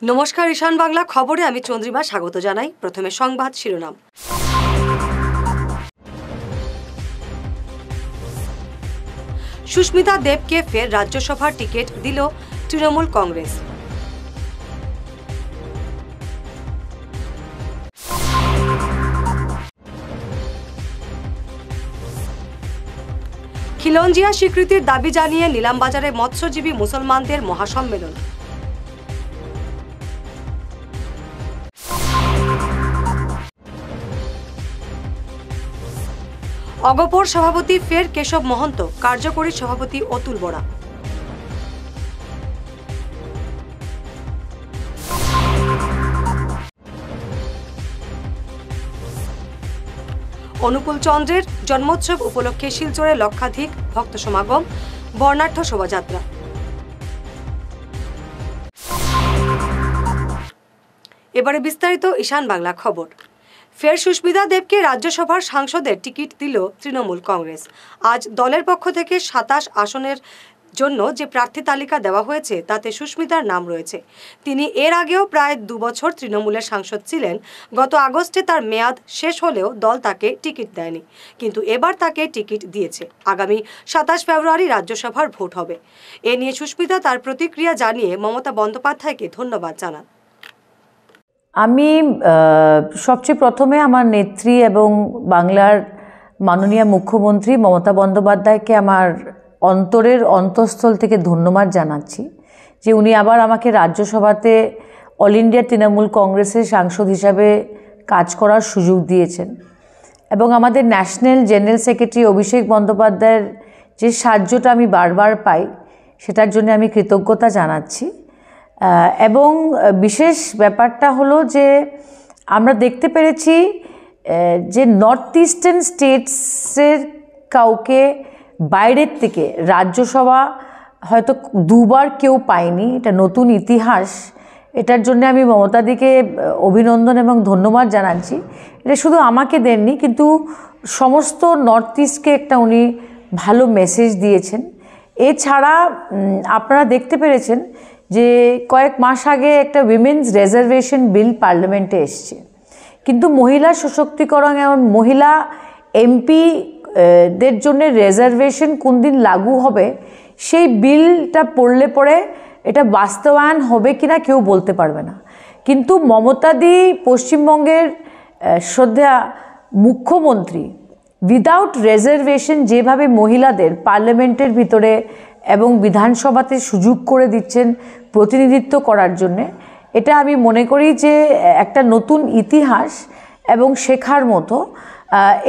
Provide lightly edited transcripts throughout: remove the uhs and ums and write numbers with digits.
নমস্কার, ঈশান বাংলা খবরে আমি চন্দ্রিমা স্বাগত জানাই। প্রথমে সংবাদ শিরোনাম। সুস্মিতা দেবকে ফের রাজ্যসভার টিকিট দিল তৃণমূল কংগ্রেস। খিলঞ্জিয়া স্বীকৃতির দাবি জানিয়ে নিলামবাজারে মৎস্যজীবী মুসলমানদের মহাসম্মেলন। অগপর সভাপতি ফের কেশব মহন্ত, কার্যকরী সভাপতি অতুল বরা। অনুকূল চন্দ্রের জন্মোৎসব উপলক্ষে শিলচরে লক্ষাধিক ভক্ত সমাগম, বর্ণাঢ্য শোভাযাত্রা। এবারে বিস্তারিত ঈশান বাংলা খবর। ফের সুস্মিতা দেবকে রাজ্যসভার সাংসদের টিকিট দিল তৃণমূল কংগ্রেস। আজ দলের পক্ষ থেকে 27 আসনের জন্য যে প্রার্থী তালিকা দেওয়া হয়েছে তাতে সুস্মিতার নাম রয়েছে। তিনি এর আগেও প্রায় 2 বছর তৃণমূলের সাংসদ ছিলেন। গত আগস্টে তার মেয়াদ শেষ হলেও দল তাকে টিকিট দেয়নি, কিন্তু এবার তাকে টিকিট দিয়েছে। আগামী 27 ফেব্রুয়ারি রাজ্যসভার ভোট হবে। এ নিয়ে সুস্মিতা তার প্রতিক্রিয়া জানিয়ে মমতা বন্দ্যোপাধ্যায়কে ধন্যবাদ জানান। আমি সবচেয়ে প্রথমে আমার নেত্রী এবং বাংলার মাননীয় মুখ্যমন্ত্রী মমতা বন্দ্যোপাধ্যায়কে আমার অন্তরের অন্তঃস্থল থেকে ধন্যবাদ জানাচ্ছি যে উনি আবার আমাকে রাজ্যসভাতে অল ইন্ডিয়া তৃণমূল কংগ্রেসের সাংসদ হিসাবে কাজ করার সুযোগ দিয়েছেন এবং আমাদের ন্যাশনাল জেনারেল সেক্রেটারি অভিষেক বন্দ্যোপাধ্যায়ের যে সাহায্যটা আমি বারবার পাই সেটার জন্য আমি কৃতজ্ঞতা জানাচ্ছি। এবং বিশেষ ব্যাপারটা হলো যে আমরা দেখতে পেরেছি যে নর্থ ইস্টার্ন স্টেটসের কাউকে বাইরের থেকে রাজ্যসভা হয়তো 2বার কেউ পায়নি। এটা নতুন ইতিহাস। এটার জন্য আমি মমতাদিকে অভিনন্দন এবং ধন্যবাদ জানাচ্ছি। এটা শুধু আমাকে দেননি, কিন্তু সমস্ত নর্থ ইস্টকে একটা উনি ভালো মেসেজ দিয়েছেন। এছাড়া আপনারা দেখতে পেরেছেন যে কয়েক মাস আগে একটা উইমেন্স রিজার্ভেশন বিল পার্লামেন্টে এসছে, কিন্তু মহিলা সশক্তিকরণ এবং মহিলা এমপি দের জন্য রিজার্ভেশন কোন দিন লাগু হবে সেই বিলটা পড়লে পরে এটা বাস্তবায়ন হবে কিনা কেউ বলতে পারবে না। কিন্তু মমতাদি পশ্চিমবঙ্গের শ্রদ্ধা মুখ্যমন্ত্রী উইদাউট রিজার্ভেশন যেভাবে মহিলাদের পার্লামেন্টের ভিতরে এবং বিধানসভাতে সুযোগ করে দিচ্ছেন প্রতিনিধিত্ব করার জন্যে, এটা আমি মনে করি যে একটা নতুন ইতিহাস এবং শেখার মতো।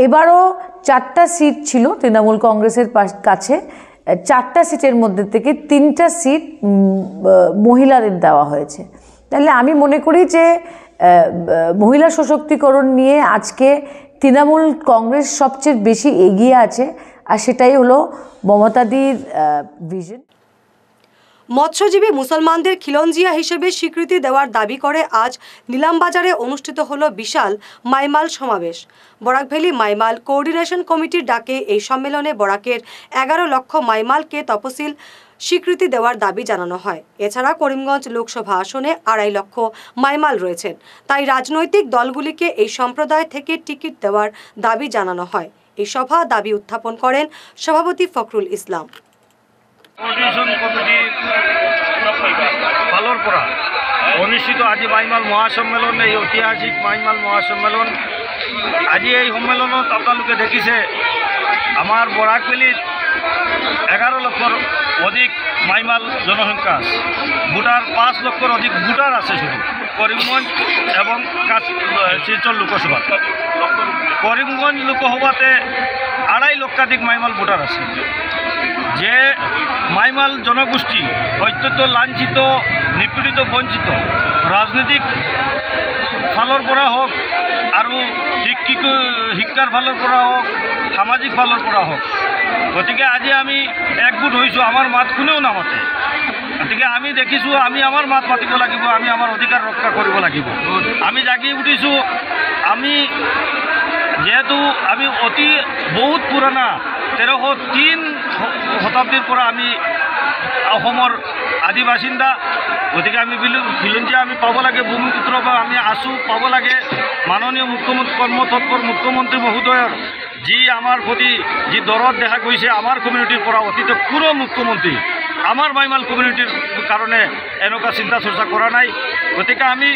এবারও 4টা সিট ছিল তৃণমূল কংগ্রেসের কাছে। 4টা সিটের মধ্যে থেকে 3টা সিট মহিলাদের দেওয়া হয়েছে। তাহলে আমি মনে করি যে মহিলা সশক্তিকরণ নিয়ে আজকে তৃণমূল কংগ্রেস সবচেয়ে বেশি এগিয়ে আছে, আর সেটাই হলো মমতাদির ভিশন। মৎস্যজীবী মুসলমানদের খিলঞ্জিয়া হিসেবে স্বীকৃতি দেওয়ার দাবি করে আজ নিলামবাজারে অনুষ্ঠিত হলো বিশাল মাইমাল সমাবেশ। বরাক ভ্যালি মাইমাল কোঅর্ডিনেশন কমিটির ডাকে এই সম্মেলনে বরাকের 11 লক্ষ মাইমালকে তফসিল স্বীকৃতি দেওয়ার দাবি জানানো হয়। এছাড়া করিমগঞ্জ লোকসভা আসনে 2.5 লক্ষ মাইমাল রয়েছেন, তাই রাজনৈতিক দলগুলিকে এই সম্প্রদায় থেকে টিকিট দেওয়ার দাবি জানানো হয়। এই সভা দাবি উত্থাপন করেন সভাপতি ফখরুল ইসলাম। অনুষ্ঠিত আজি মাইমাল মহাসম্মেলন, এই ঐতিহাসিক মাইমাল মহাসম্মেলন। আজি এই সম্মেলনত আপোনালোকে দেখিছে আমাৰ বৰাকভেলীত 11 লক্ষৰ অধিক মাইমাল জনসংখ্যা আছে। ভোটার 5 লক্ষর অধিক ভোটার আছে শুধু করিমগঞ্জ এবং শিলচর লোকসভাত। করিমগঞ্জ লোকসভাতে 2.5 লক্ষাধিক মাইমাল ভোটার আছে। যে মাইমাল জনগোষ্ঠী অত্যন্ত লাঞ্ছিত, নিপীড়িত, বঞ্চিত, রাজনৈতিক ফালৰ পৰা হওক আৰু শিক্ষাৰ ফালৰ পৰা হওক, সামাজিক ফালৰ পৰা হওক। গতিকে আজি আমি একগোট হৈছোঁ, আমাৰ মাত কোনেও নামাতে। গতিকে আমি দেখিছোঁ আমি আমাৰ মাত মাতিব লাগিব, আমি আমাৰ অধিকাৰ ৰক্ষা কৰিব লাগিব। আমি জাগি উঠিছোঁ। আমি যেহেতু আমি অতি বহুত পুৰণা 1303 শতাব্দীৰ পৰা আমি অসমৰ আদি বাসিন্দা, গতিকে আমি খিলঞ্জীয়া আমি পাব লাগে, ভূমিপুত্ৰ বা আমি আছো পাব লাগে। মাননীয় মুখ্যমন্ত্ৰী কৰ্মতৎপৰ মুখ্যমন্ত্ৰী মহোদয়ৰ যি আমাৰ প্ৰতি যি দৰদ দেখা গৈছে আমাৰ কমিউনিটিৰ পৰা, অতীতে কোনো মুখ্যমন্ত্ৰী আমাৰ বাইমাল কমিউনিটিৰ কাৰণে এনেকুৱা চিন্তা চৰ্চা কৰা নাই। গতিকে আমি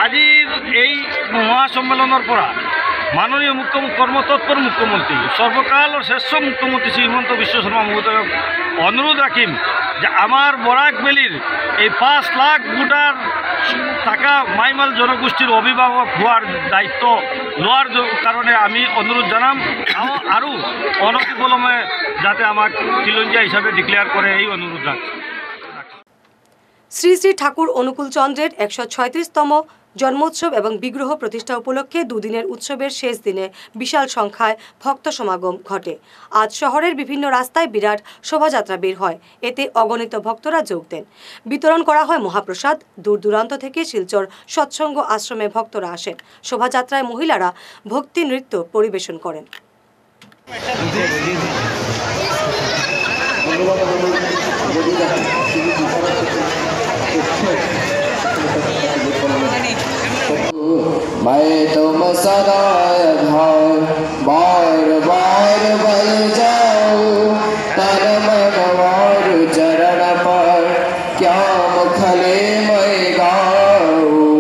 আজিৰ এই মহাসন্মেলনৰ পৰা মাননীয় কৰ্মতৎপৰ মুখ্যমন্ত্ৰী সৰ্বকালৰ শ্ৰেষ্ঠ মুখ্যমন্ত্ৰী শ্ৰী হিমন্ত বিশ্ব শৰ্মা মহোদয়ক অনুৰোধ ৰাখিম যে আমাৰ বৰাক ভেলীৰ এই 5 লাখ ভোটাৰ থাকা মাইমাল জনগোষ্ঠীৰ অভিভাৱক হোৱাৰ দায়িত্ব লোৱাৰ কাৰণে আমি অনুৰোধ জনাম আৰু অনতিপলমে যাতে আমাক খিলঞ্জীয়া হিচাপে ডিক্লেয়ার করে এই অনুরোধ রাখছি। শ্রী শ্রী ঠাকুর অনুকূল চন্দ্রের 136তম জন্মোৎসব এবং বিগ্রহ প্রতিষ্ঠা উপলক্ষে দুদিনের উৎসবের শেষ দিনে বিশাল সংখ্যায় ভক্ত সমাগম ঘটে। আজ শহরের বিভিন্ন রাস্তায় বিরাট শোভাযাত্রা বের হয়, এতে অগণিত ভক্তরা যোগ দেন। বিতরণ করা হয় মহাপ্রসাদ। দূর দূরান্ত থেকে শিলচর সৎসঙ্গ আশ্রমে ভক্তরা আসেন। শোভাযাত্রায় মহিলারা ভক্তি নৃত্য পরিবেশন করেন। मैं तुम सदा भाव बार बार बल जाऊं, तन मन और चरण पर क्या मुखले मैं गाऊं।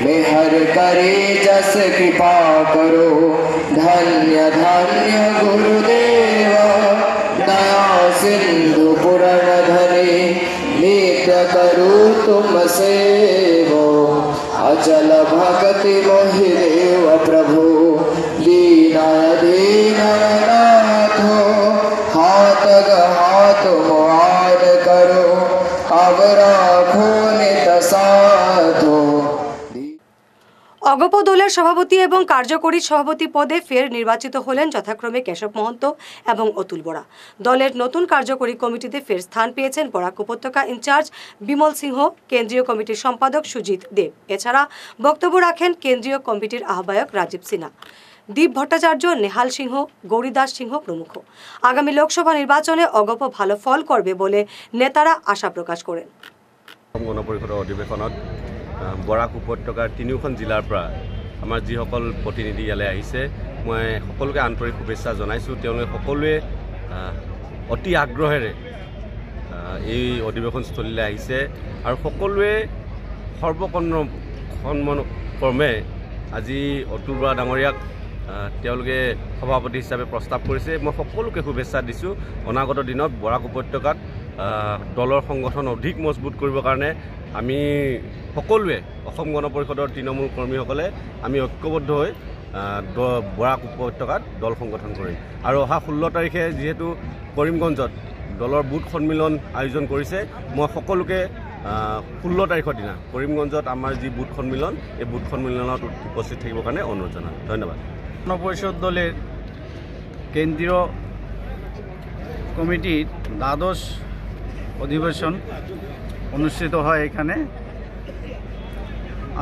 मेहर करे जस कृपा करो, धन्य धन्य गुरुदेव, दया सिंधु पुरण धरे, नित्य करो तुम सेवो। अचल भक्ति मोहि देव प्रभु, दीनाधीननाथो, हाथ हाथ मुआर करो, अब राखो नित साधो। অগপ দলের সভাপতি এবং কার্যকরী সভাপতি পদে ফের নির্বাচিত হলেন যথাক্রমে কেশব মহন্ত এবং অতুল বরা। দলের নতুন কার্যকরী কমিটিতে ফের স্থান পেয়েছেন বরাক উপত্যকা ইনচার্জ বিমল সিংহ, কেন্দ্রীয় কমিটির সম্পাদক সুজিত দেব। এছাড়া বক্তব্য রাখেন কেন্দ্রীয় কমিটির আহ্বায়ক রাজীব সিনহা, দীপ ভট্টাচার্য, নেহাল সিংহ, গৌরীদাস সিংহ প্রমুখ। আগামী লোকসভা নির্বাচনে অগপ ভালো ফল করবে বলে নেতারা আশা প্রকাশ করেন। গণপৰিষদৰ অধিৱেশনত বৰাক উপত্যকাৰ 3খন জিলাৰ পৰা আমাৰ যিসকল প্ৰতিনিধি ইয়ালৈ আহিছে, মই সকলোকে আন্তৰিক শুভেচ্ছা জনাইছোঁ। তেওঁলোকে সকলোৱে অতি আগ্ৰহেৰে এই অধিৱেশনস্থলীলৈ আহিছে আৰু সকলোৱে সৰ্বসন্মতক্ৰমে আজি অতুল বৰা ডাঙৰীয়াক তেওঁলোকে সভাপতি হিচাপে প্ৰস্তাৱ কৰিছে। মই সকলোকে শুভেচ্ছা দিছোঁ। অনাগত দিনত বৰাক উপত্যকাত দলৰ সংগঠন অধিক মজবুত কৰিবৰ কাৰণে আমি সকলোৱে অসম গণ পৰিষদৰ তৃণমূল কৰ্মীসকলে আমি ঐক্যবদ্ধ হৈ বৰাক উপত্যকাত দল সংগঠন কৰিম। আৰু অহা 16 তাৰিখে যিহেতু কৰিমগঞ্জত দলৰ বুথ সন্মিলন আয়োজন কৰিছে, মই সকলোকে 16 তাৰিখৰ দিনা কৰিমগঞ্জত আমাৰ যি বুথ সন্মিলন, এই বুথ সন্মিলনত উপস্থিত থাকিবৰ কাৰণে অনুৰোধ জনাম। ধন্যবাদ। গণ পৰিষদ দলের কেন্দ্রীয় কমিটির দ্বাদশ অধিবেশন অনুষ্ঠিত হয় এখানে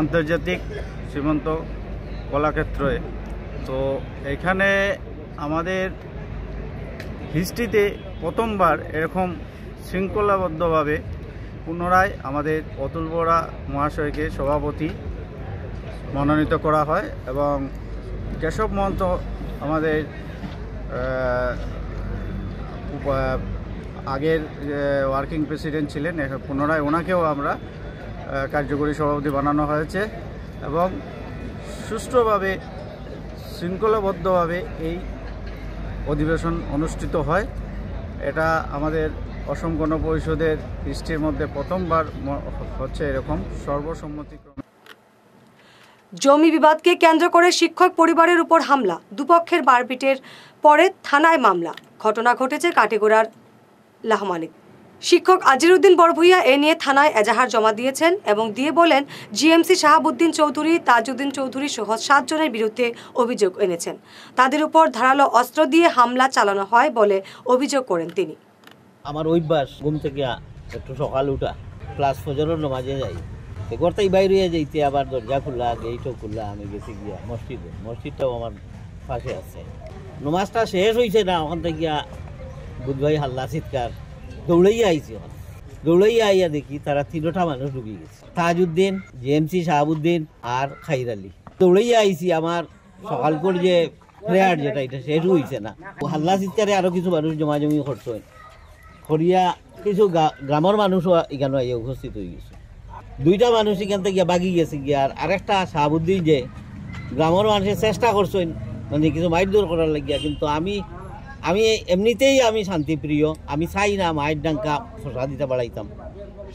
আন্তর্জাতিক সীমান্ত কলাক্ষেত্রে। তো এখানে আমাদের হিস্ট্রিতে প্রথমবার এরকম শৃঙ্খলাবদ্ধভাবে পুনরায় আমাদের অতুল বরা মহাশয়কে সভাপতি মনোনীত করা হয় এবং কেশব মহন্ত আমাদের আগের ওয়ার্কিং প্রেসিডেন্ট ছিলেন, পুনরায় ওনাকেও আমরা কার্যকরী সভাপতি বানানো হয়েছে এবং সুষ্ঠুভাবে শৃঙ্খলাবদ্ধভাবে এই অধিবেশন অনুষ্ঠিত হয়। এটা আমাদের অসম গণ পরিষদের হিস্ট্রির মধ্যে প্রথমবার হচ্ছে এরকম সর্বসম্মতিক্রমে। জমি বিবাদকে কেন্দ্র করে শিক্ষক পরিবারের উপর হামলা, দুপক্ষের মারপিটের পরে থানায় মামলা। ঘটনা ঘটেছে কাটিগড়ার লাহমানিক। শিক্ষক আজিরউদ্দিন বড়ভূইয়া এ নিয়ে থানায় এজাহার জমা দিয়েছেন এবং দিয়ে বলেন জিএমসি শাহাবুদ্দিন চৌধুরী, তাজউদ্দিন চৌধুরী সহ 7 জনের বিরুদ্ধে অভিযোগ এনেছেন। তাদের উপর ধারালো অস্ত্র দিয়ে হামলা চালানো হয় বলে অভিযোগ করেন তিনি। আমার অভ্যাস ঘুম থেকে একটু সকাল উঠা, ক্লাস ফজরের নামাজে যাই, গড়তাই বাইরে যাইতে আবার দরজা খোলা, গেটও খোলা। আমি গেছি গিয়া মসজিদটাও আমার পাশে আছে। নমাজটা শেষ হয়েছে না, ওখান থেকে গিয়া বুধ ভাই হাল্লা চিৎকার, দৌড়াইয়া আইছি। দৌড়াইয়া আইয়া দেখি তারা 3টা মানুষ ঢুকে গেছে, তাজউদ্দিন, জেএমসি শাহাবুদ্দিন আর খাইর আলী। দৌড়াইয়া আইছি, আমার সকালপুর যে প্রেয়ার যেটা এটা শেষ হয়েছে না, হাল্লা চিৎকারে আরো কিছু মানুষ জমাজমি করছে, করিয়া কিছু গ্রামের মানুষও এখানে আইয়া উপস্থিত হয়ে গেছে। 2টা মানুষ এখান থেকে বাগি গেছে গিয়ে, আর আরেকটা শাহাবুদ্দিন যে গ্রামের মানুষের চেষ্টা করছেন মানে কিছু মারধর করার লাগিয়া, কিন্তু আমি এমনিতেই আমি শান্তিপ্রিয়, আমি চাই না মায়ের ডাঙ্কা ফসা দিতে বাড়াইতাম।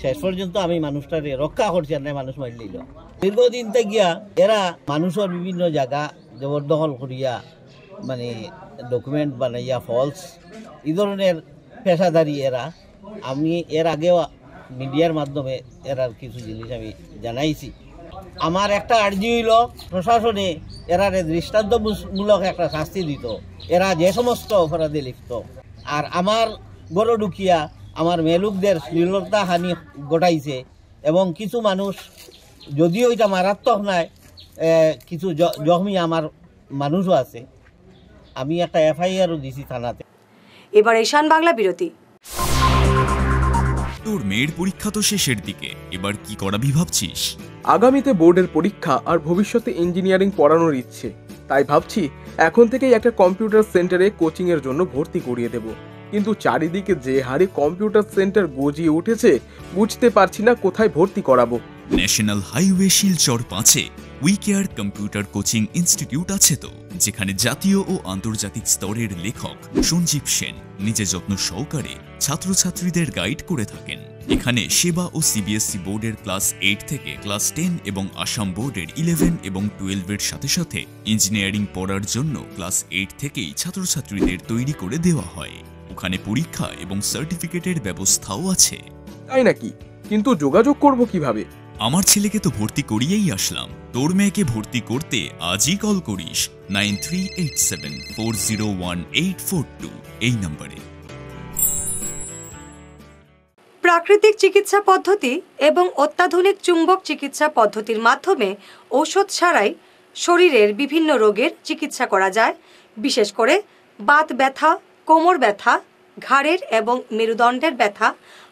শেষ পর্যন্ত আমি মানুষটারে রক্ষা করছি, আর নাই মানুষ মারি লইল। দীর্ঘদিন গিয়া এরা মানুষের বিভিন্ন জায়গা জবরদখল করিয়া মানে ডকুমেন্ট বানাইয়া ফলস এই ধরনের পেশাদারি এরা। আমি এর আগেও মিডিয়ার মাধ্যমে এরার কিছু জিনিস আমি জানাইছি। আমার একটা আর্জি হইল প্রশাসনে এরারে দৃষ্টান্তমূলক একটা শাস্তি দিত, এরা যে সমস্ত অপরাধে লিপ্ত। আর আমার গড় ঢুকিয়া আমার মেলুকদের শ্লীলতা হানি ঘটাইছে, এবং কিছু মানুষ যদিও এটা মারাত্মক নাই, কিছু জখমি আমার মানুষও আছে। আমি একটা এফআইআরও দিছি থানাতে। এবার ঈশান বাংলা বিরতি। তোর মেয়ের পরীক্ষা তো শেষের দিকে, এবার কি করাবি ভাবছিস? আগামীতে বোর্ডের পরীক্ষা আর ভবিষ্যতে ইঞ্জিনিয়ারিং পড়ানোর ইচ্ছে, তাই ভাবছি এখন থেকেই একটা কম্পিউটার সেন্টারে কোচিং এর জন্য ভর্তি করিয়ে দেব। কিন্তু চারিদিকে যে হারে কম্পিউটার সেন্টার গজিয়ে উঠেছে, বুঝতে পারছি না কোথায় ভর্তি করাবো। ন্যাশনাল হাইওয়ে শিলচর 5-এ উইকেয়ার কম্পিউটার কোচিং ইনস্টিটিউট আছে তো, যেখানে জাতীয় ও আন্তর্জাতিক স্তরের লেখক সঞ্জীব সেন নিজে যত্ন সহকারে ছাত্রছাত্রীদের গাইড করে থাকেন। এখানে সেবা ও সিবিএসই বোর্ডের ক্লাস 8 থেকে ক্লাস 10 এবং আসাম বোর্ডের 11 এবং 12-এর সাথে সাথে ইঞ্জিনিয়ারিং পড়ার জন্য ক্লাস 8 থেকেই ছাত্রছাত্রীদের তৈরি করে দেওয়া হয়। ওখানে পরীক্ষা এবং সার্টিফিকেটের ব্যবস্থাও আছে। তাই নাকি? কিন্তু যোগাযোগ করব কিভাবে? আমার ছেলেকে তো ভর্তি করিয়েই আসলাম, তোর মেয়েকে ভর্তি করতে আজই কল করিস 9387401842 এই নম্বরে। প্রাকৃতিক চিকিৎসা পদ্ধতি এবং অত্যাধুনিক চুম্বক চিকিৎসা পদ্ধতির মাধ্যমে ঔষধ ছাড়াই শরীরের বিভিন্ন রোগের চিকিৎসা করা যায়। বিশেষ করে বাত ব্যথা, কোমর ব্যথা, ঘাড়ের এবং মেরুদণ্ডের ব্যথা,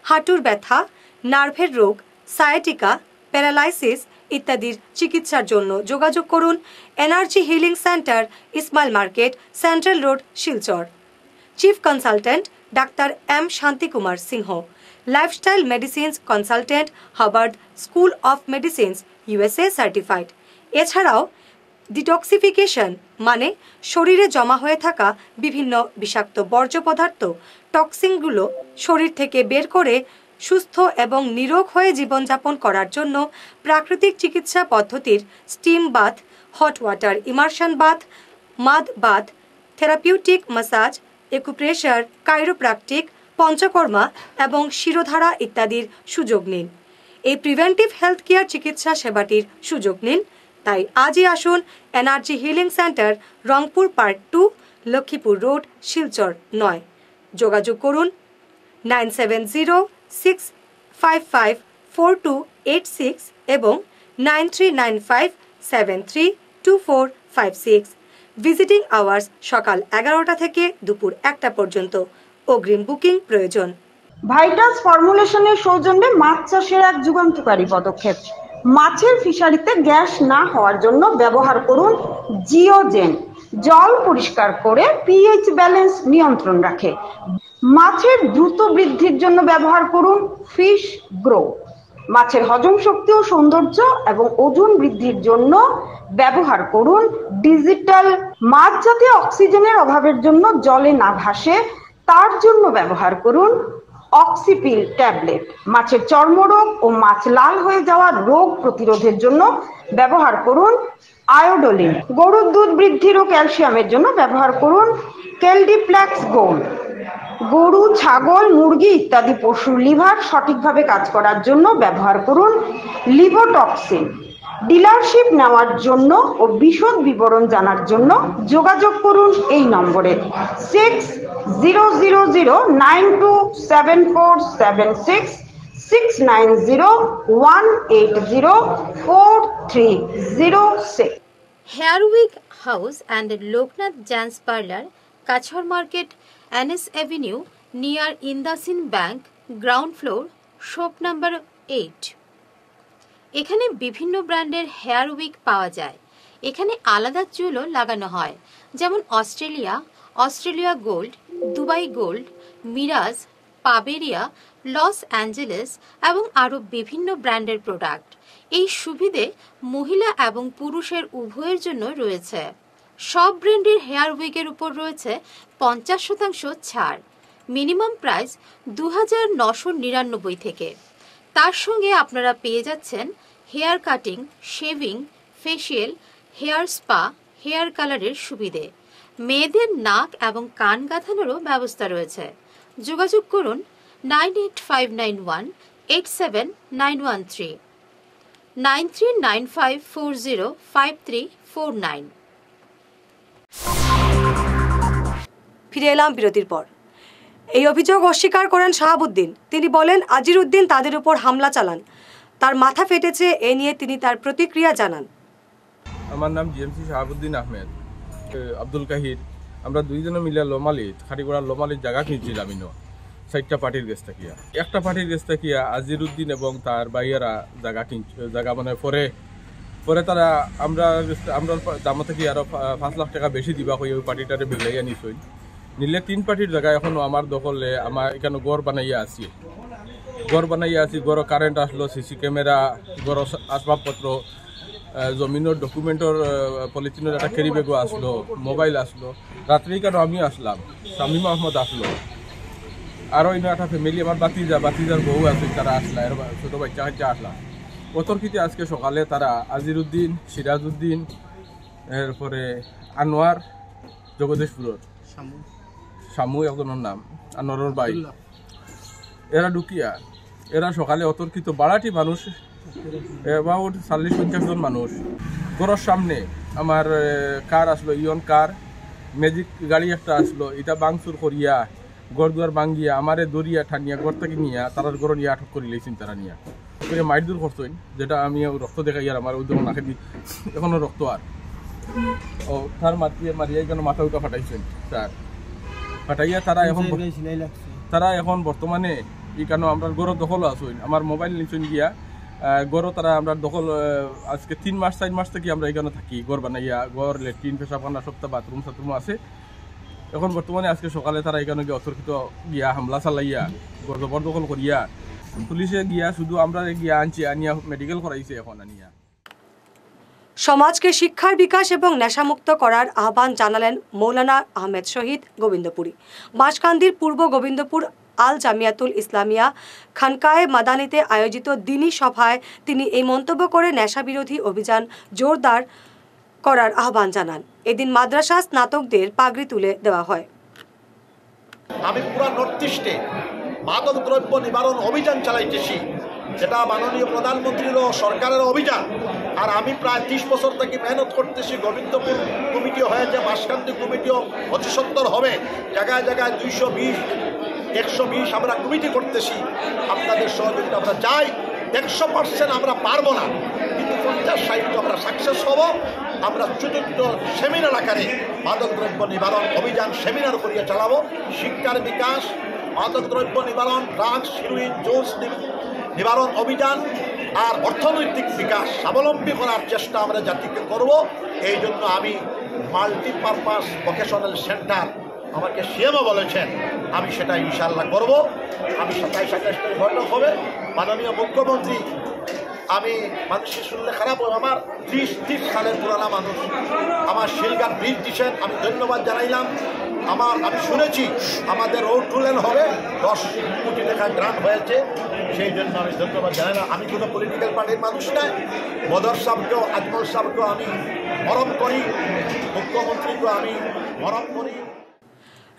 হাঁটুর ব্যথা, নার্ভের রোগ, সায়াটিকা, প্যারালাইসিস ইত্যাদির চিকিৎসার জন্য যোগাযোগ করুন energy healing centre, Ismail market, central road, Silchar. Chief consultant doctor M Shantikumar Singh, lifestyle medicines consultant, Harvard school of medicines, USA certified. এছাড়াও ডিটক্সিফিকেশন মানে শরীরে জমা হয়ে থাকা বিভিন্ন বিষাক্ত বর্জ্য পদার্থ, টক্সিনগুলো শরীর থেকে বের করে সুস্থ এবং নিরোগ হয়ে জীবনযাপন করার জন্য প্রাকৃতিক চিকিৎসা পদ্ধতির steam bath, hot water immersion bath, mud bath, therapeutic massage, acupressure, chiropractic, panchakarma এবং শিরোধারা ইত্যাদির সুযোগ নিন। এই প্রিভেন্টিভ হেলথ কেয়ার চিকিৎসা সেবাটির সুযোগ নিন। তাই আজই আসুন energy healing centre, Rangpur part 2, Lakshmipur road, Silchar 9। যোগাযোগ করুন 9706554286 এবং 9395732456। ভিজিটিং আওয়ার্স সকাল 11টা থেকে দুপুর 1টা পর্যন্ত। অগ্রিম বুকিং প্রয়োজন। ভাইটাস ফর্মুলেশনের সৌজন্যে মাছ চাষের এক যুগান্তকারী পদক্ষেপ। মাছের ফিশারিতে গ্যাস না হওয়ার জন্য ব্যবহার করুন জিওজেন। জল পরিষ্কার করে পিএইচ ব্যালেন্স নিয়ন্ত্রণ রাখে। মাছের দ্রুত বৃদ্ধির জন্য ব্যবহার করুন ফিশ গ্রো। মাছের হজম শক্তি ও সৌন্দর্য এবং ওজন বৃদ্ধির জন্য ব্যবহার করুন ডিজিটাল। মাছ যাতে অক্সিজেনের অভাবের জন্য জলে না ভাসে তার জন্য ব্যবহার করুন অক্সিপিল ট্যাবলেট। মাছের চর্মরোগ ও মাছ লাল হয়ে যাওয়ার রোগ প্রতিরোধের জন্য ব্যবহার করুন আয়োডোলিন। গরুর দুধ বৃদ্ধির ও ক্যালসিয়ামের জন্য ব্যবহার করুন কেলডিপ্লেক্স গোল্ড। গরু, ছাগল, মুরগি ইত্যাদি পশুর লিভার সঠিকভাবে কাজ করার জন্য ব্যবহার করুন লিভোটক্সিন। ডিলারশিপ নেওয়ার জন্য ও বিশদ বিবরণ জানার জন্য যোগাযোগ করুন এই নম্বরে 6000927476 69018043006। হেয়ারউইক house and Loknath Jans Parlor, Kachhar Market, NS Avenue, near Indasin Bank, ground floor, shop number 8। এখানে বিভিন্ন ব্র্যান্ডের হেয়ার উইক পাওয়া যায়। এখানে আলাদা চুলও লাগানো হয়, যেমন অস্ট্রেলিয়া গোল্ড, দুবাই গোল্ড, মিরাজ, পাবেরিয়া, লস অ্যাঞ্জেলেস এবং আরও বিভিন্ন ব্র্যান্ডের প্রোডাক্ট। এই সুবিধে মহিলা এবং পুরুষের উভয়ের জন্য রয়েছে। সব ব্র্যান্ডের হেয়ার উইকের উপর রয়েছে 50% ছাড়। মিনিমাম প্রাইস 2999 থেকে। তার সঙ্গে আপনারা পেয়ে যাচ্ছেন hair cutting, shaving, facial, hair spa, hair কালারের সুবিধে। মেয়েদের নাক এবং কান গাঁথানোরও ব্যবস্থা রয়েছে। যোগাযোগ করুন 9859187913, 9395405349। ফিরে এলাম বিরতির পর। এই অভিযোগ অস্বীকার করেন শাহাবুদ্দিন। তিনি বলেন, আজিরউদ্দিন তাদের উপর হামলা চালান, তার মাথা ফেটেছে। এ নিয়ে তিনি তার প্রতিক্রিয়া জানান। আমার নাম জিএমসি শাহাবুদ্দিন আহমেদ, আব্দুল কাহির। আমরা দুইজনে মিলে লোমালিত খাটিগড়ার লোমালিত জায়গা কিনছিলাম। 4টা পার্টির গেছ থাকিয়া, একটা পার্টির গেছ থাকিয়া আজিরউদ্দিন এবং তার ভাইয়েরা জায়গা মানে পরে তারা আমরা দাম থেকে আরো 5 লাখ টাকা বেশি দিবা কই ওই পার্টিটারে বিলাইয়া নিছই। নিলে 3 পার্টির জায়গা এখনো আমার দখলে। আমার এখানে গড় বানাইয়া আছি, গড় কারেন্ট আসলো, সিসি ক্যামেরা, গড় আসবাবপত্র, জমিনের ডকুমেন্টর পলিথিনের একটা ক্যারি ব্যাগও আসলো, মোবাইল আসলো। রাত্রেই কেন আমি আসলাম, শামীম আহমদ আসলো, আরও অন্য একটা ফ্যামিলি, আমার বাতিজার বউ আছে, তারা আসলা, এর ছোটো বাচ্চা আসলাম। অতর্কিতে আজকে সকালে তারা আজিরউদ্দিন, সিরাজউদ্দিন, এরপরে আনোয়ার, জগদীশপুরের শামু একজনের নাম, আনোয়ারের ভাই, এরা ঢুকিয়া এরা সকালে অতর্কিত বাড়াটি মানুষ, অ্যাবাউট 40-50 জন মানুষ ঘরের সামনে আমার কার আসলো, ইয়ন কার, ম্যাজিক গাড়ি একটা আসলো, এটা বাংচুর করিয়া গড় দুয়ার ভাঙ্গিয়া আমারে দরিয়া ঠানিয়া ঘর থেকে নিয়া তারার ঘর নিয়ে আটক করে লেছেন। তারা নিয়ে মাইদুর করছেন, যেটা আমি রক্ত দেখাই আর আমার উদ্যোগ নাকে দি এখনো রক্ত আর ও তার মারিয়া কেন মাথা উঠা ফাটাইছেন। তার ফাটাইয়া তারা এখন বর্তমানে ই কেন আমরা গড় দখল আসুন, আমার মোবাইল নিচুন গিয়া গড় তারা আমরা দখল আজকে 3 মাস 4 মাস থেকে আমরা এখানে থাকি। গড় বানাইয়া গড়, লেট্রিন, পেশাবখানা, সপ্তাহ বাথরুম আছে। এখন বর্তমানে আজকে সকালে তারা এখানে গিয়ে অতর্কিত গিয়া হামলা চালাইয়া গড় জবরদখল করিয়া পুলিশে গিয়া শুধু আমরা গিয়া আনিয়া মেডিকেল করাইছে। এখন আনিয়া সমাজকে শিক্ষার বিকাশ এবং নেশামুক্ত করার আহ্বান জানালেন মৌলানা আহমেদ শহীদ গোবিন্দপুরী। বাঁশকান্দির পূর্ব গোবিন্দপুর আল জামিয়াতুল ইসলামিয়া খানকায়ে মাদানিতে আয়োজিত দিনী সভায় তিনি এই মন্তব্য করে নেশা বিরোধী অভিযান জোরদার করার আহ্বান জানান। এদিন মাদ্রাসা স্নাতকদের পাগড়ি তুলে দেওয়া হয়। আমি পুরো নর্থ ইস্টে মাদক দ্রব্য নিবারণ অভিযান চালাইতেছি, যেটা মাননীয় প্রধানমন্ত্রীর সরকারের অভিযান। আর আমি প্রায় 30 বছর থেকে মেহনত করতেছি। গোবিন্দপুর কমিটি হয়েছে, বাঁশকান্দি কমিটিও 75 হবে, জায়গায় জায়গায় 220, 120 আমরা কমিটি করতেছি। আপনাদের সহযোগিতা আমরা চাই। 100% আমরা পারবো না, কিন্তু 50-60 আমরা সাকসেস হব। আমরা চতুর্থ সেমিনার আকারে মাদক দ্রব্য নিবারণ অভিযান সেমিনার করিয়ে চালাবো। শিক্ষার বিকাশ, মাদক দ্রব্য নিবারণ, ড্রাগস, হিরোইন, জোস নিবারণ অভিযান আর অর্থনৈতিক বিকাশ স্বাবলম্বী করার চেষ্টা আমরা জাতিকে করব। এই জন্য আমি মাল্টিপারপাস ভোকেশনাল সেন্টার আমাকে সিএমও বলেছেন, আমি সেটা ইনশাল্লাহ করব। আমি 27-28 বৈঠক হবে। মাননীয় মুখ্যমন্ত্রী, আমি মানুষের শুনলে খারাপ হয়, আমার 30 সালের পুরানা মানুষ, আমার শিলঘাট ব্রিজ দিচ্ছেন, আমি ধন্যবাদ জানাইলাম। আমি শুনেছি আমাদের রোড টুলেন হবে, 10 কোটি টাকা গ্রান্ট হয়েছে, সেই জন্য আমি ধন্যবাদ জানাইলাম। আমি কোনো পলিটিক্যাল পার্টির মানুষ নাই। বদর সাহেবকেও, আজমল সাহেবকেও আমি মরম করি, মুখ্যমন্ত্রীকেও আমি মরম করি।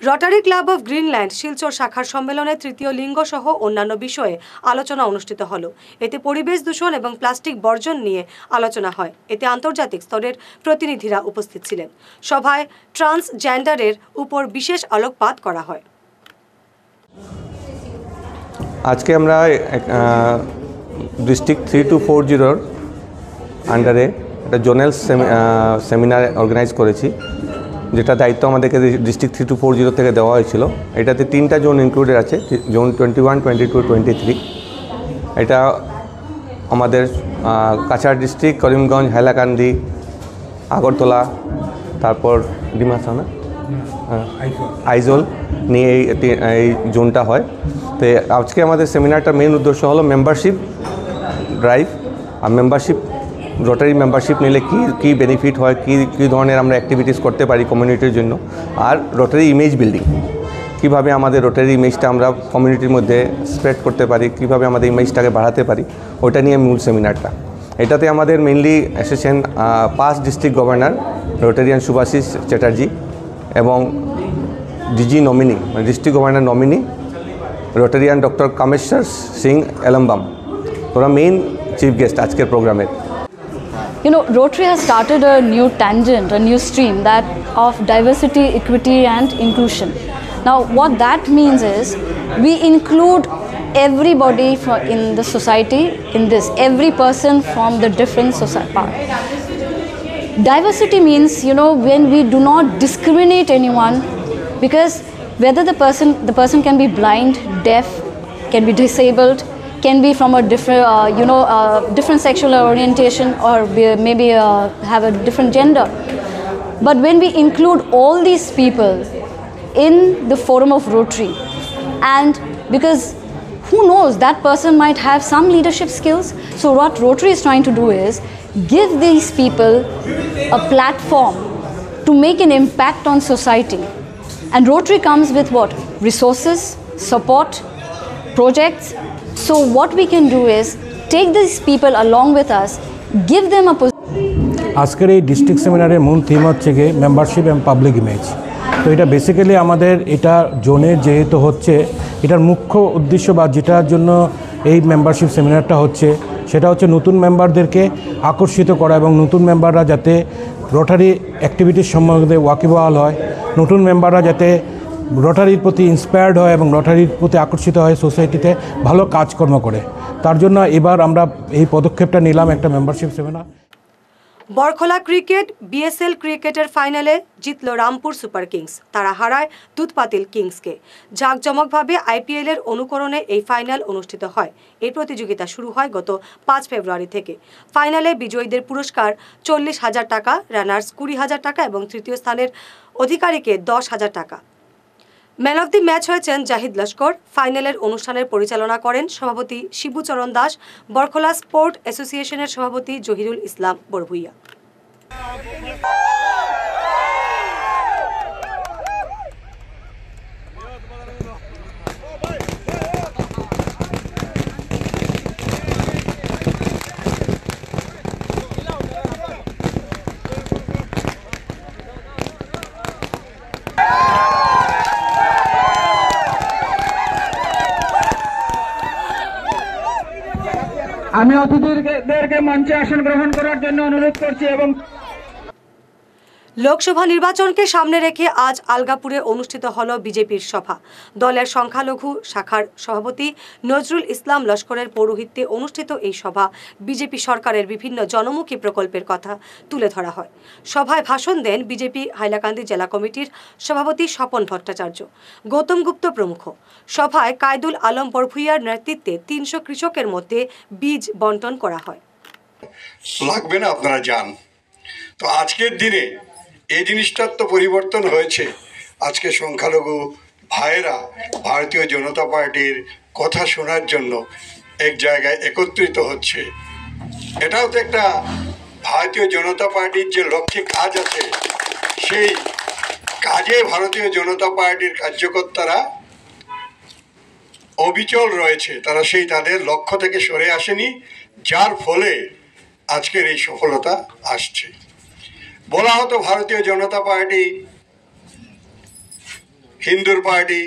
Rotary club of Greenland Silchar শাখার সম্মেলনে তৃতীয় লিঙ্গ সহ অন্যান্য বিষয়ে আলোচনা অনুষ্ঠিত হলো। এতে পরিবেশ দূষণ এবং প্লাস্টিক বর্জন নিয়ে আলোচনা হয়। এতে আন্তর্জাতিক স্তরের প্রতিনিধিরা উপস্থিত ছিলেন। সভায় ট্রান্সজেন্ডারের উপর বিশেষ আলোকপাত করা হয়। আজকে আমরা ডিস্ট্রিক্ট 3240 আন্ডারে একটা জোনাল সেমিনার অর্গানাইজ করেছি, যেটা দায়িত্ব আমাদেরকে ডিস্ট্রিক্ট 3240 থেকে দেওয়া হয়েছিল। এটাতে 3টা জোন ইনক্লুডেড আছে, জোন 21, 22, 23। এটা আমাদের কাছাড় ডিস্ট্রিক্ট, করিমগঞ্জ, হাইলাকান্দি, আগরতলা, তারপর ডিমাসা না আইজল নিয়ে এই জোনটা হয়। তো আজকে আমাদের সেমিনারটার মেন উদ্দেশ্য হলো মেম্বারশিপ ড্রাইভ। আর মেম্বারশিপ, রোটারি মেম্বারশিপ নিলে কী বেনিফিট হয়, কী ধরনের আমরা অ্যাক্টিভিটিস করতে পারি কমিউনিটির জন্য, আর রোটারি ইমেজ বিল্ডিং, কীভাবে আমাদের রোটারি ইমেজটা আমরা কমিউনিটির মধ্যে স্প্রেড করতে পারি, কীভাবে আমাদের ইমেজটাকে বাড়াতে পারি, ওটা নিয়ে মূল সেমিনারটা। এটাতে আমাদের মেনলি এসেছেন 5 district governor Rotarian Subhashis Chatterjee এবং ডিজি নমিনি, মানে district governor nominee Rotarian doctor Kameshwar Singh Elambam, ওরা মেইন চিফ গেস্ট আজকের প্রোগ্রামের। You know, Rotary has started a new tangent, a new stream, that of diversity, equity and inclusion. Now, what that means is we include everybody in the society in this, every person from the different part. Diversity means, you know, when we do not discriminate anyone, because whether the person can be blind, deaf, can be disabled, can be from a different, different sexual orientation, or maybe have a different gender. But when we include all these people in the forum of Rotary, and because who knows, that person might have some leadership skills. So what Rotary is trying to do is give these people a platform to make an impact on society. And Rotary comes with what? Resources, support, projects. So what we can do is take these people along with us, give them a আজকের এই district সেমিনারের মূল theme হচ্ছে গিয়ে membership and public image. তো এটা basically আমাদের এটা জোনের যেহেতু হচ্ছে, এটার মুখ্য উদ্দেশ্য বা যেটার জন্য এই মেম্বারশিপ সেমিনারটা হচ্ছে সেটা হচ্ছে নতুন মেম্বারদেরকে আকর্ষিত করা এবং নতুন মেম্বাররা যাতে রোটারি অ্যাক্টিভিটির সম্বন্ধে ওয়াকিবহাল হয়, নতুন মেম্বাররা যাতে রোটারির প্রতি ইন্সপায়ার্ড হয় এবং রোটারির প্রতি আকর্ষিত হয়, সোসাইটিতে ভালো কাজকর্ম করে। তার জন্য এবার আমরা এই পদক্ষেপটা নিলাম, একটা membership seminar. Borkhola cricket BSL ক্রিকেটের ফাইনালে জিতল রামপুর সুপার কিংস। তারা হারায় দুধপাতিল কিংসকে। জাঁকজমকভাবে আইপিএলের অনুকরণে এই ফাইনাল অনুষ্ঠিত হয়। এই প্রতিযোগিতা শুরু হয় গত 5 ফেব্রুয়ারি থেকে। ফাইনালে বিজয়ীদের পুরস্কার 40,000 টাকা, রানার্স 20,000 টাকা এবং তৃতীয় স্থানের অধিকারীকে 10,000 টাকা। ম্যান অব দি ম্যাচ হয়েছেন জাহিদ লস্কর। ফাইনালের অনুষ্ঠানের পরিচালনা করেন সভাপতি শিবুচরণ দাস, বরখোলা স্পোর্ট অ্যাসোসিয়েশনের সভাপতি জহিরুল ইসলাম বড়ভুইয়া। আমি অতিথিদেরকে মঞ্চে আসন গ্রহণ করার জন্য অনুরোধ করছি। এবং লোকসভা নির্বাচনকে সামনে রেখে আজ আলগাপুরে অনুষ্ঠিত হল বিজেপির সভা। দলের সংখ্যালঘু শাখার সভাপতি নজরুল ইসলাম লস্করের পৌরোহিত্যে অনুষ্ঠিত এই সভা বিজেপি সরকারের বিভিন্ন জনমুখী প্রকল্পের কথা তুলে ধরা হয়। সভায় ভাষণ দেন বিজেপি হাইলাকান্দি জেলা কমিটির সভাপতি স্বপন ভট্টাচার্য, গৌতম গুপ্ত প্রমুখ। সভায় কায়দুল আলম বরভুইয়ার নেতৃত্বে 300 কৃষকের মধ্যে বীজ বন্টন করা হয়। লাগবে না, আপনারা যান। তো আজকের দিনে এই জিনিসটার তো পরিবর্তন হয়েছে। আজকে সংখ্যালঘু ভাইয়েরা ভারতীয় জনতা পার্টির কথা শোনার জন্য এক জায়গায় একত্রিত হচ্ছে। এটাও তো একটা ভারতীয় জনতা পার্টির যে লক্ষ্যে কাজ আছে, সেই কাজে ভারতীয় জনতা পার্টির কার্যকর্তারা অবিচল রয়েছে। তারা সেই তাদের লক্ষ্য থেকে সরে আসেনি, যার ফলে আজকের এই সফলতা আসছে। বলা হতো ভারতীয় জনতা পার্টি হিন্দুর পার্টি,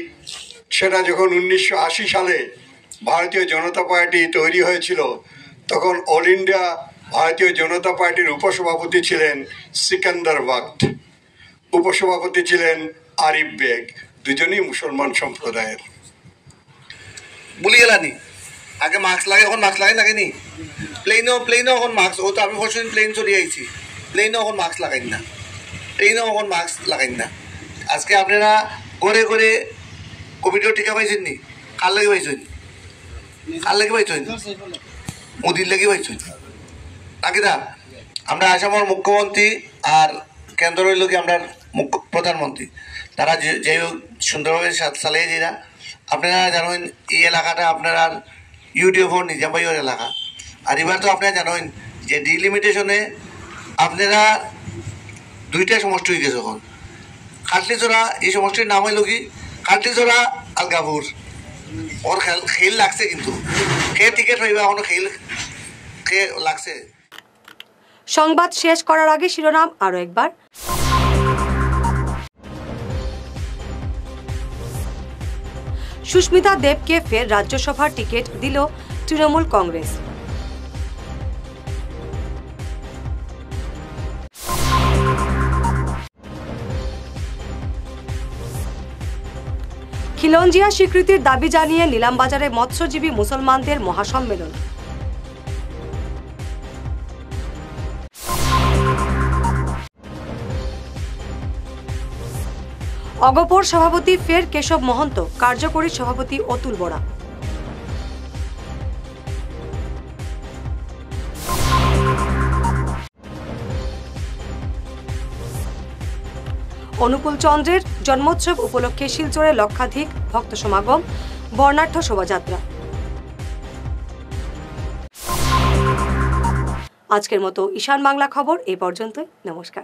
সেটা যখন 1980 সালে ভারতীয় জনতা পার্টি তৈরি হয়েছিল, তখন অল ইন্ডিয়া ভারতীয় জনতা পার্টির উপসভাপতি ছিলেন সিকান্দার বাগট, উপসভাপতি ছিলেন আরিফ বেগ, দুজনই মুসলমান সম্প্রদায়ের। ভুলে গেলানি, আগে মাস্ক লাগে, এখন মাস্ক লাগে নাকি? প্লেনও এখন মাস্ক, ও তো আমি বলছেন প্লেন চলে আইছি, প্লেনও এখন মাস্ক লাগাইন না, ট্রেনও এখন মাস্ক লাগাইন না। আজকে আপনারা ঘরে ঘরে কোভিডও টিকা পাইছেন নি? কার লাগে পাইছেন? কার লেগে পাইছেন মোদির লেগে পাইছেন নাকি না আমরা আসামের মুখ্যমন্ত্রী আর কেন্দ্রের লোকে আমরা প্রধানমন্ত্রী তারা যে সুন্দরভাবে চালিয়ে দিরা আপনারা জানেন এই এলাকাটা আপনার ইউটিউবর নিজামবাইয়ের এলাকা আর এবার তো আপনারা জানেন যে ডিলিমিটেশনে আপনারা দুইটা সমষ্টি হয়ে গেছে এখন কাটলিচড়া এই সমষ্টির নাম হইল কি কাটলিচড়া আলগাপুর ওর খেল লাগছে কিন্তু খেয়ে টিকিট হইবা এখনো খেয়ে লাগছে। সংবাদ শেষ করার আগে শিরোনাম আরো একবার। সুস্মিতা দেবকে ফের রাজ্যসভার টিকিট দিল তৃণমূল কংগ্রেস। খিলঞ্জিয়া স্বীকৃতির দাবি জানিয়ে নিলামবাজারে মৎস্যজীবী মুসলমানদের মহাসম্মেলন। অগপর সভাপতি ফের কেশব মহন্ত, কার্যকরী সভাপতি অতুল বরা। অনুকূল চন্দ্রের জন্মোৎসব উপলক্ষে শিলচরে লক্ষাধিক ভক্ত সমাগম, বর্ণাঢ্য শোভাযাত্রা। আজকের মতো ঈশান বাংলা খবর এই পর্যন্তই। নমস্কার।